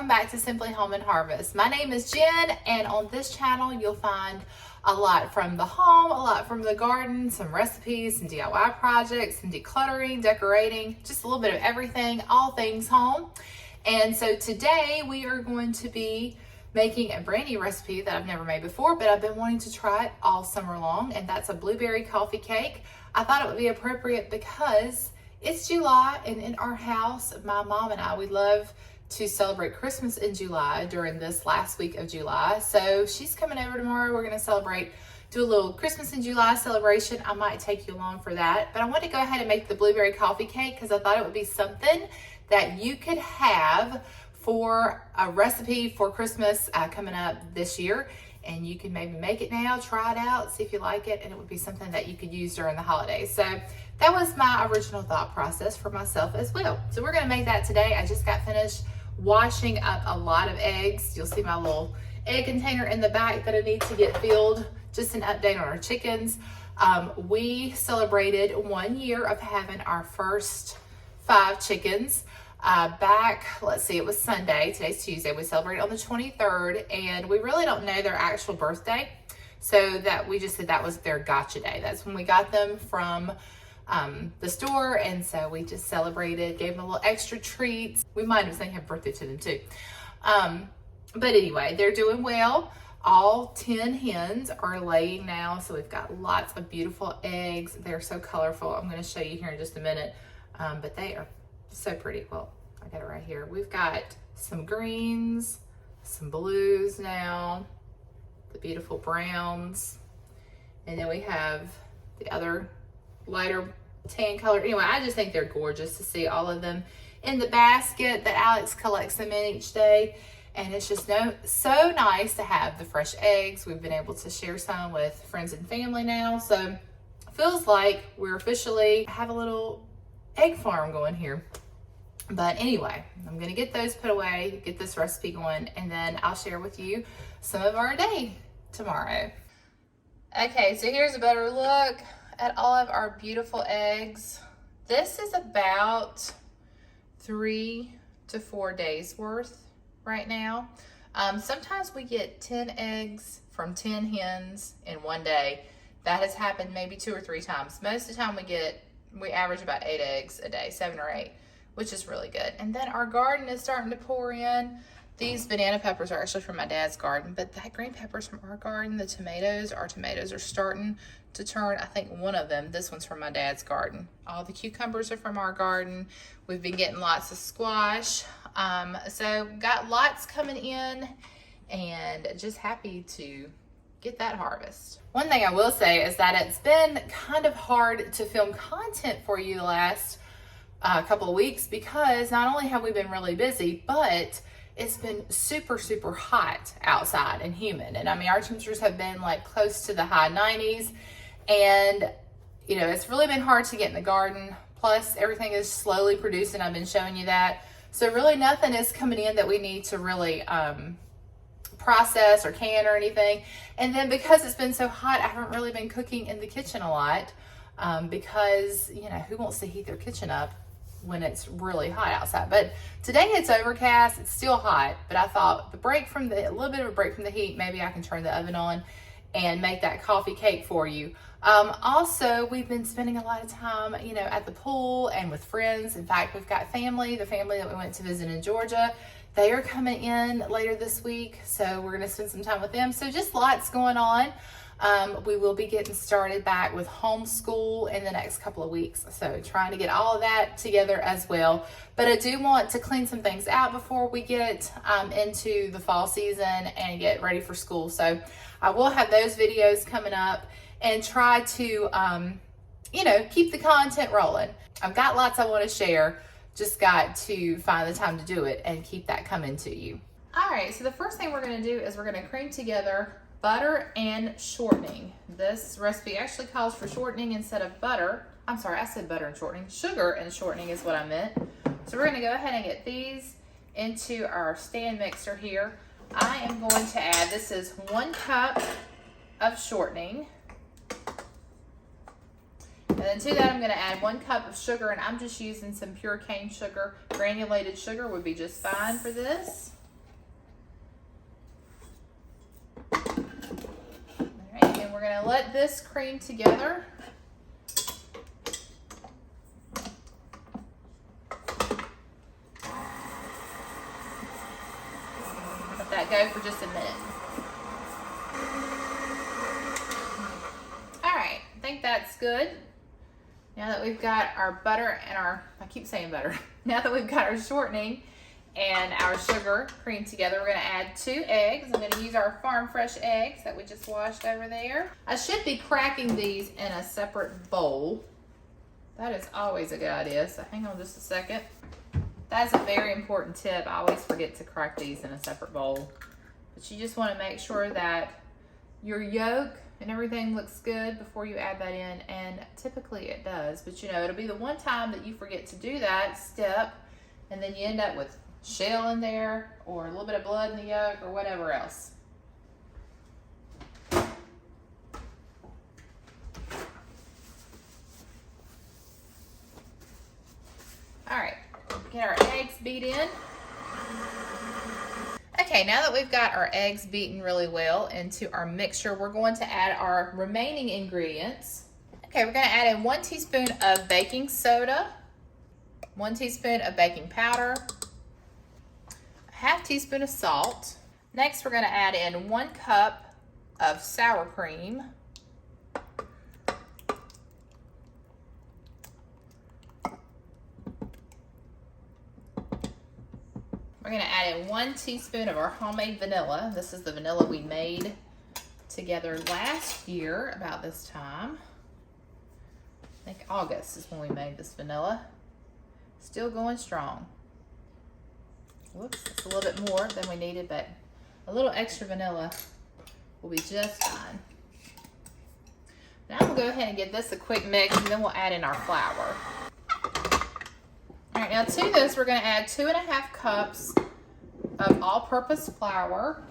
welcome back to Simply Home and Harvest. My name is Jen, and on this channel you'll find a lot from the home, a lot from the garden, some recipes, some DIY projects, some decluttering, decorating, just a little bit of everything, all things home. And so today we are going to be making a brand new recipe that I've never made before, but I've been wanting to try it all summer long, and that's a blueberry coffee cake. I thought it would be appropriate because it's July, and in our house, my mom and I, we love to celebrate Christmas in July during this last week of July. So she's coming over tomorrow. We're gonna celebrate, do a little Christmas in July celebration. I might take you along for that, but I want to go ahead and make the blueberry coffee cake because I thought it would be something that you could have for a recipe for Christmas coming up this year. And you can maybe make it now, try it out, see if you like it, and it would be something that you could use during the holidays. So that was my original thought process for myself as well. So we're gonna make that today. I just got finished washing up a lot of eggs. You'll see my little egg container in the back that I need to get filled. Just an update on our chickens. We celebrated 1 year of having our first 5 chickens. Back, let's see, it was Sunday, today's Tuesday, we celebrated on the 23rd, and we really don't know their actual birthday, so that we just said that was their gotcha day. That's when we got them from the store, and so we just celebrated, gave them a little extra treats. We might have sang happy birthday to them too. But anyway, they're doing well. All 10 hens are laying now, so we've got lots of beautiful eggs. They're so colorful. I'm going to show you here in just a minute, but they are so pretty. Well, I got it right here. We've got some greens, some blues now, the beautiful browns, and then we have the other lighter tan color. Anyway, I just think they're gorgeous to see all of them in the basket that Alex collects them in each day. And it's just so nice to have the fresh eggs. We've been able to share some with friends and family now. So it feels like we're officially have a little egg farm going here. But anyway, I'm gonna get those put away, get this recipe going, and then I'll share with you some of our day tomorrow. Okay, so here's a better look at all of our beautiful eggs. This is about 3 to 4 days worth right now. Sometimes we get 10 eggs from 10 hens in one day. That has happened maybe 2 or 3 times. Most of the time we average about 8 eggs a day, 7 or 8, which is really good. And then our garden is starting to pour in. These banana peppers are actually from my dad's garden, but that green pepper's from our garden. The tomatoes, our tomatoes are starting to turn. I think one of them, this one's from my dad's garden. All the cucumbers are from our garden. We've been getting lots of squash. So got lots coming in, and just happy to get that harvest. One thing I will say is that it's been kind of hard to film content for you the last couple of weeks because not only have we been really busy, but it's been super hot outside and humid. And I mean, our temperatures have been like close to the high 90s, and you know, it's really been hard to get in the garden. Plus everything is slowly producing. I've been showing you that. So really nothing is coming in that we need to really process or can or anything. And then because it's been so hot, I haven't really been cooking in the kitchen a lot because, you know, who wants to heat their kitchen up when it's really hot outside? But today it's overcast, it's still hot, but I thought a little bit of a break from the heat, maybe I can turn the oven on and make that coffee cake for you. Also, we've been spending a lot of time, you know, at the pool and with friends. In fact, we've got the family that we went to visit in Georgia. They are coming in later this week, so we're gonna spend some time with them. So just lots going on. We will be getting started back with homeschool in the next couple of weeks. So trying to get all of that together as well. But I do want to clean some things out before we get into the fall season and get ready for school. So I will have those videos coming up and try to, you know, keep the content rolling. I've got lots I want to share. Just got to find the time to do it and keep that coming to you. All right, so the first thing we're going to do is we're going to cream together butter and shortening. This recipe actually calls for shortening instead of butter. I'm sorry, I said butter and shortening. Sugar and shortening is what I meant. So we're going to go ahead and get these into our stand mixer here. I am going to add, this is 1 cup of shortening. And then to that, I'm going to add 1 cup of sugar, and I'm just using some pure cane sugar. Granulated sugar would be just fine for this. let this cream together. Let that go for just a minute. All right, I think that's good. Now that we've got our butter and I keep saying butter. Now that we've got our shortening and our sugar creamed together, we're gonna add 2 eggs. I'm gonna use our farm fresh eggs that we just washed over there. I should be cracking these in a separate bowl. That is always a good idea, so hang on just a second. That's a very important tip. I always forget to crack these in a separate bowl. But you just wanna make sure that your yolk and everything looks good before you add that in, and typically it does, but you know, it'll be the one time that you forget to do that step, and then you end up with shell in there, or a little bit of blood in the yolk, or whatever else. All right, get our eggs beat in. Okay, now that we've got our eggs beaten really well into our mixture, we're going to add our remaining ingredients. Okay, we're gonna add in 1 teaspoon of baking soda, 1 teaspoon of baking powder, a half teaspoon of salt. Next, we're gonna add in 1 cup of sour cream, we're gonna add in 1 teaspoon of our homemade vanilla. This is the vanilla we made together last year about this time. I think August is when we made this vanilla. Still going strong. Whoops, it's a little bit more than we needed, but a little extra vanilla will be just fine. Now we'll go ahead and give this a quick mix, and then we'll add in our flour. All right, now to this, we're gonna add 2½ cups of all-purpose flour.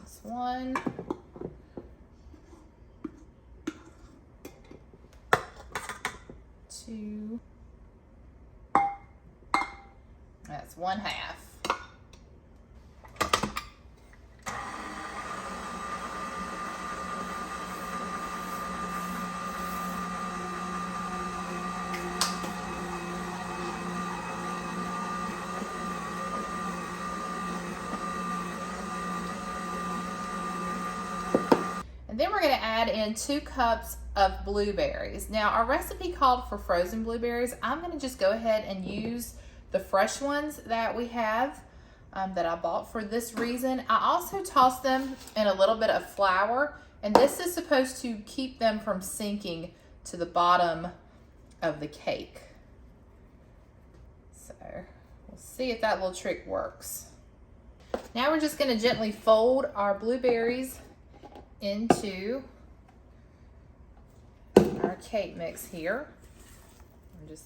This 1. 2. That's 1/2. And then we're going to add in 2 cups of blueberries. Now our recipe called for frozen blueberries. I'm going to just go ahead and use the fresh ones that we have that I bought for this reason. I also toss them in a little bit of flour, and this is supposed to keep them from sinking to the bottom of the cake. So we'll see if that little trick works. Now we're just going to gently fold our blueberries into our cake mix here. And just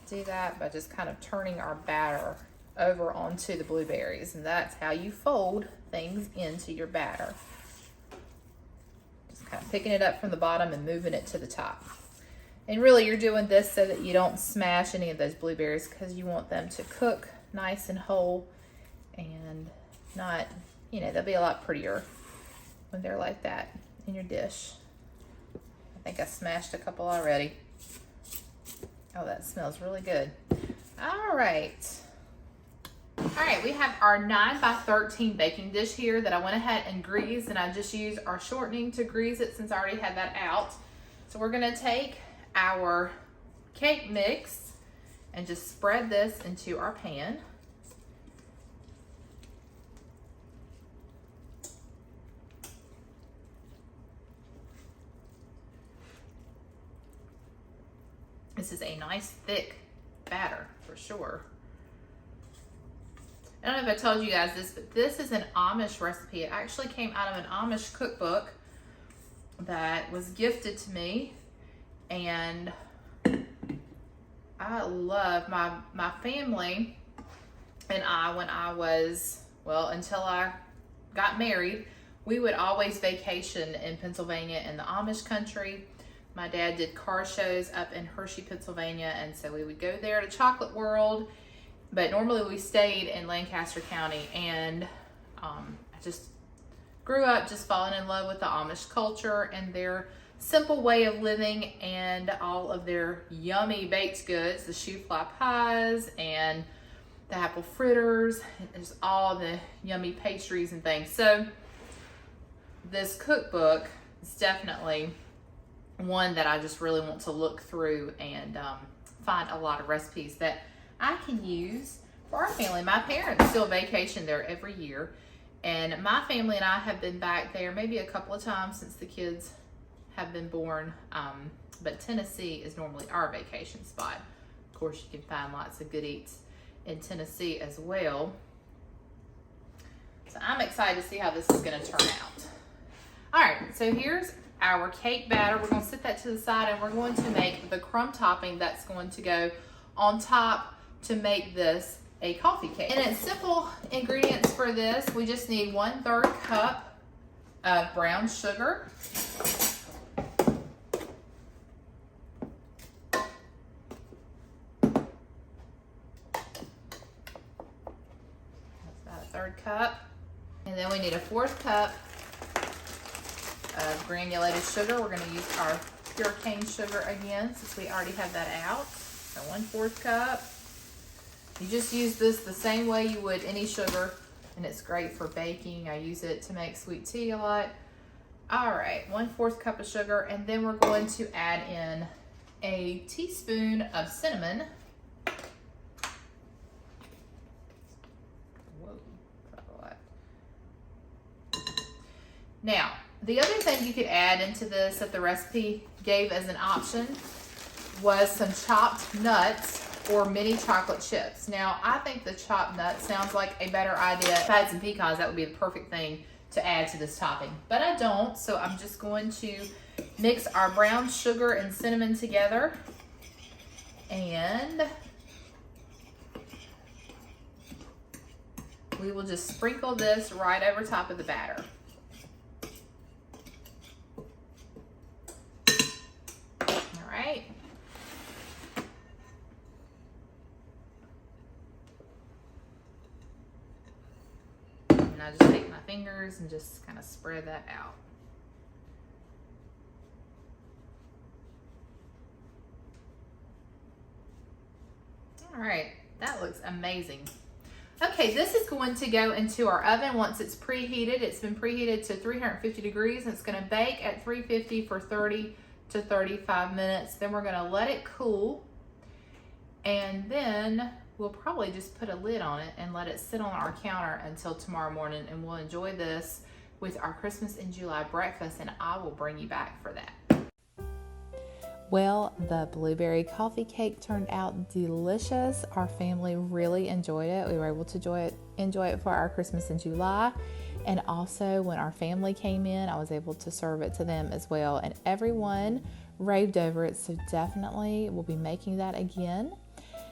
do that by just kind of turning our batter over onto the blueberries, and that's how you fold things into your batter. Just kind of picking it up from the bottom and moving it to the top. And really you're doing this so that you don't smash any of those blueberries, because you want them to cook nice and whole and not, you know, they'll be a lot prettier when they're like that in your dish. I think I smashed a couple already. Oh, that smells really good. All right. All right, we have our 9x13 baking dish here that I went ahead and greased, and I just used our shortening to grease it since I already had that out. So we're gonna take our cake mix and just spread this into our pan. This is a nice thick batter for sure. I don't know if I told you guys this, but this is an Amish recipe. It actually came out of an Amish cookbook that was gifted to me, and I love my family and I, when I was, well, until I got married, we would always vacation in Pennsylvania in the Amish country. My dad did car shows up in Hershey, Pennsylvania, and so we would go there to Chocolate World, but normally we stayed in Lancaster County, and I just grew up just falling in love with the Amish culture and their simple way of living and all of their yummy baked goods, the shoe fly pies and the apple fritters, and there's all the yummy pastries and things. So this cookbook is definitely one that I just really want to look through and find a lot of recipes that I can use for our family. My parents still vacation there every year, and my family and I have been back there maybe a couple of times since the kids have been born, but Tennessee is normally our vacation spot. Of course, you can find lots of good eats in Tennessee as well. So I'm excited to see how this is going to turn out. All right, so here's our cake batter. We're going to set that to the side, and we're going to make the crumb topping that's going to go on top to make this a coffee cake. And it's simple ingredients for this. We just need 1/3 cup of brown sugar. That's about a 1/3 cup. And then we need a 1/4 cup of granulated sugar. We're going to use our pure cane sugar again since we already have that out. So 1/4 cup. You just use this the same way you would any sugar, and it's great for baking. I use it to make sweet tea a lot. All right, 1/4 cup of sugar, and then we're going to add in a teaspoon of cinnamon. Whoa, that's a lot. Now, the other thing you could add into this that the recipe gave as an option was some chopped nuts or mini chocolate chips. Now, I think the chopped nuts sounds like a better idea. If I had some pecans, that would be the perfect thing to add to this topping. But I don't, so I'm just going to mix our brown sugar and cinnamon together. And we will just sprinkle this right over top of the batter. All right. And I just take my fingers and just kind of spread that out. All right, that looks amazing. Okay, this is going to go into our oven once it's preheated. It's been preheated to 350 degrees, and it's going to bake at 350 for 30 to 35 minutes. Then we're going to let it cool, and then we'll probably just put a lid on it and let it sit on our counter until tomorrow morning, and we'll enjoy this with our Christmas in July breakfast, and I will bring you back for that. Well, the blueberry coffee cake turned out delicious. Our family really enjoyed it. We were able to enjoy it for our Christmas in July. And also when our family came in, I was able to serve it to them as well. And everyone raved over it. So definitely we'll be making that again.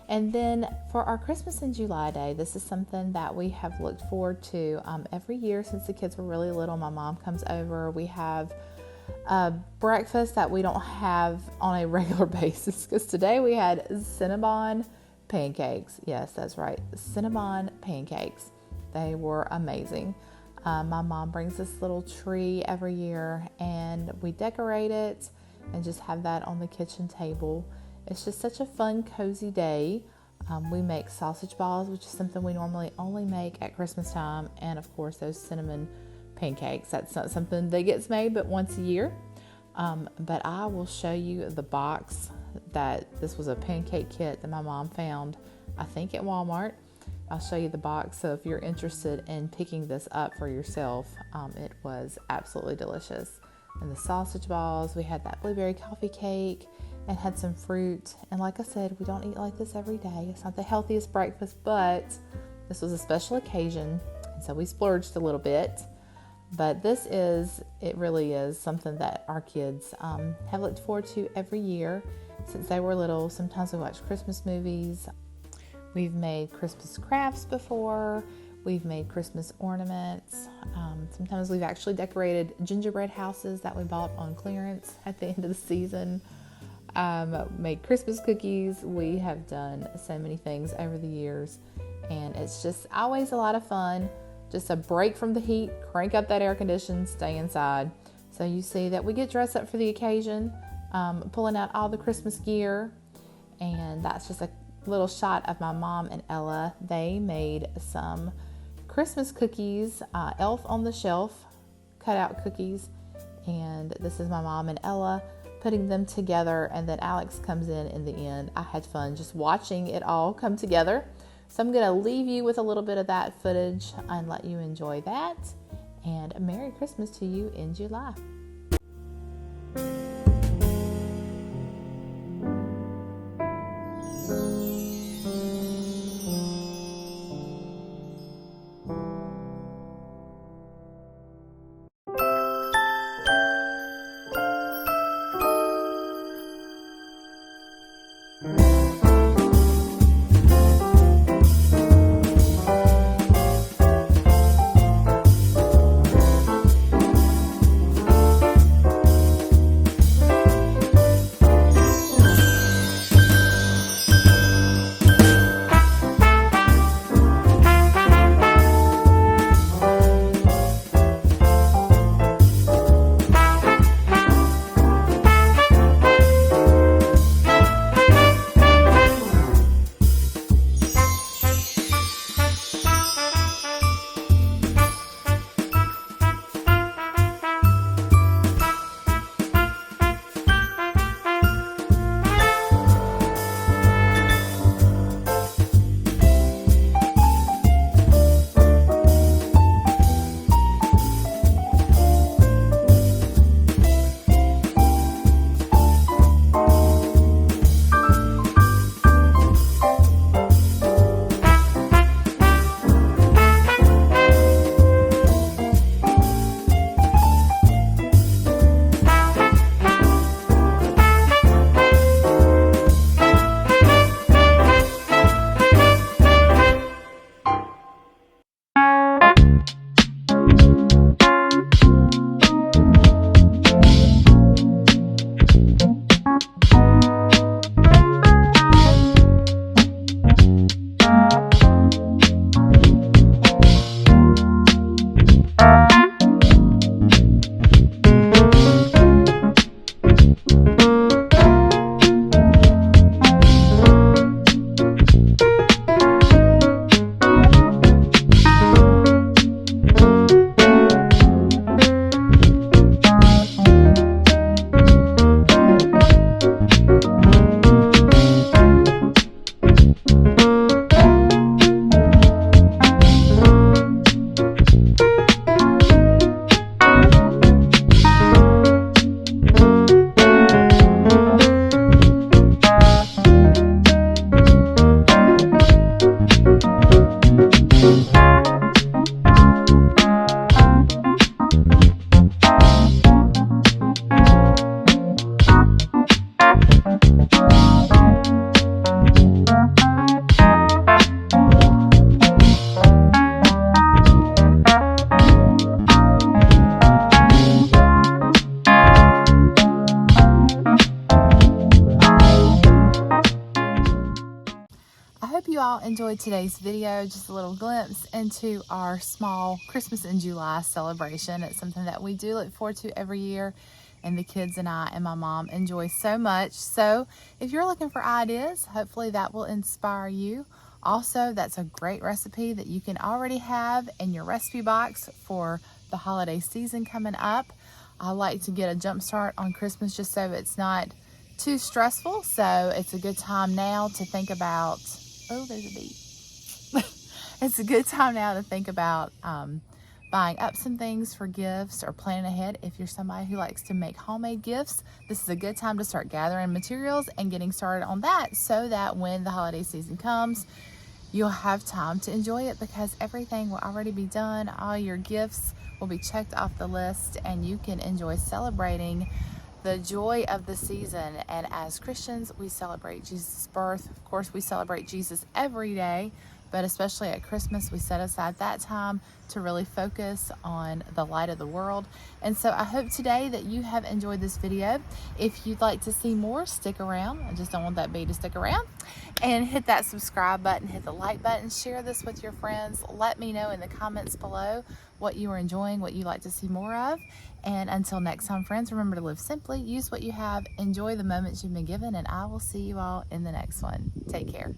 And then for our Christmas in July day, this is something that we have looked forward to every year since the kids were really little. My mom comes over. We have breakfast that we don't have on a regular basis, because today we had Cinnabon pancakes. Yes, that's right, Cinnabon pancakes. They were amazing. My mom brings this little tree every year, and we decorate it and just have that on the kitchen table. It's just such a fun, cozy day. We make sausage balls, which is something we normally only make at Christmas time, and of course those cinnamon pancakes. That's not something that gets made but once a year. But I will show you the box that this was a pancake kit that my mom found, I think at Walmart. I'll show you the box, so if you're interested in picking this up for yourself, it was absolutely delicious. And the sausage balls, we had that blueberry coffee cake and had some fruit. And like I said, we don't eat like this every day. It's not the healthiest breakfast, but this was a special occasion, and so we splurged a little bit. But it really is something that our kids have looked forward to every year since they were little. Sometimes we watch Christmas movies. We've made Christmas crafts before. We've made Christmas ornaments. Sometimes we've actually decorated gingerbread houses that we bought on clearance at the end of the season. Made Christmas cookies. We have done so many things over the years, and it's just always a lot of fun. Just a break from the heat, crank up that air condition, stay inside. So you see that we get dressed up for the occasion, pulling out all the Christmas gear, and that's just a little shot of my mom and Ella. They made some Christmas cookies, Elf on the Shelf cutout cookies, and this is my mom and Ella putting them together, and then Alex comes in the end. I had fun just watching it all come together. So I'm going to leave you with a little bit of that footage and let you enjoy that. And Merry Christmas to you in July. You all enjoyed today's video, just a little glimpse into our small Christmas in July celebration. It's something that we do look forward to every year, and the kids and I and my mom enjoy so much. So if you're looking for ideas, hopefully that will inspire you. Also, that's a great recipe that you can already have in your recipe box for the holiday season coming up. I like to get a jump start on Christmas just so it's not too stressful. So it's a good time now to think about, oh, there's a bee. It's a good time now to think about buying up some things for gifts or planning ahead. If you're somebody who likes to make homemade gifts, this is a good time to start gathering materials and getting started on that, so that when the holiday season comes, you'll have time to enjoy it because everything will already be done. All your gifts will be checked off the list, and you can enjoy celebrating the joy of the season. And as Christians, we celebrate Jesus' birth. Of course, we celebrate Jesus every day, but especially at Christmas, we set aside that time to really focus on the light of the world. And so I hope today that you have enjoyed this video. If you'd like to see more, stick around. I just don't want that bee to stick around. And hit that subscribe button, hit the like button, share this with your friends. Let me know in the comments below what you are enjoying, what you'd like to see more of. And until next time, friends, remember to live simply, use what you have, enjoy the moments you've been given, and I will see you all in the next one. Take care.